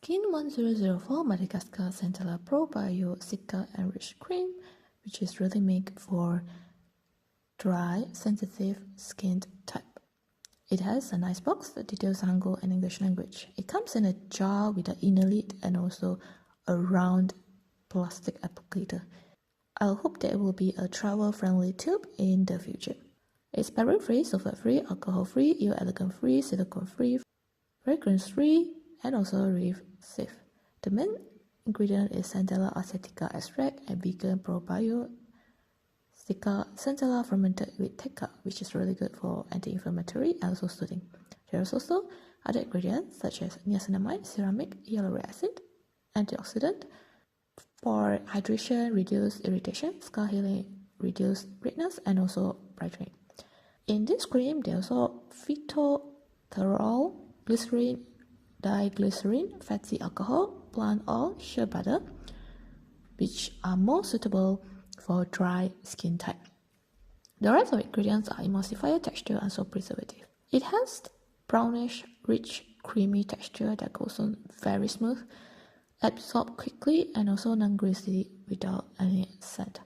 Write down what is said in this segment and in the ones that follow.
Skin1004 Madagascar Centella Probio-Cica Enrich cream, which is really made for dry, sensitive skin type. It has a nice box that details Hangul and English language. It comes in a jar with an inner lid and also a round plastic applicator. I hope that it will be a travel-friendly tube in the future. It's paraben-free, sulfate-free, alcohol-free, EU elegant-free, silicone-free, fragrance-free, and also reef-safe. The main ingredient is Centella acetica extract and vegan probio-Cica Centella fermented with teca, which is really good for anti-inflammatory and also soothing. There is also other ingredients such as niacinamide, ceramic, hyaluronic acid, antioxidant for hydration, reduce irritation, scar healing, reduce redness, and also brightening. In this cream, there's also phytosterol, glycerin, diglycerin, fatty alcohol, plant oil, shea butter, which are more suitable for dry skin type. The rest of the ingredients are emulsifier texture and also preservative. It has brownish, rich, creamy texture that goes on very smooth, absorb quickly, and also non-greasy without any scent.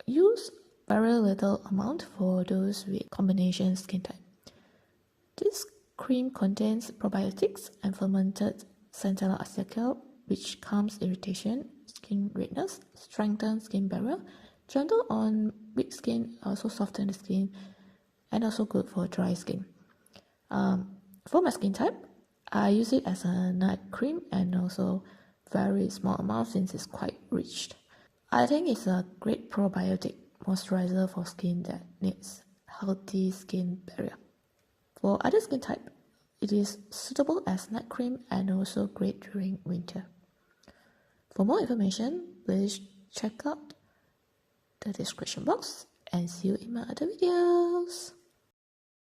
Use very little amount for those with combination skin type. This cream contains probiotics and fermented Centella acetica, which calms irritation, skin redness, strengthens skin barrier, gentle on weak skin, also soften the skin, and also good for dry skin. For my skin type, I use it as a night cream and also very small amount since it's quite rich. I think it's a great probiotic moisturizer for skin that needs healthy skin barrier. For other skin type, it is suitable as night cream and also great during winter. For more information, please check out the description box and see you in my other videos.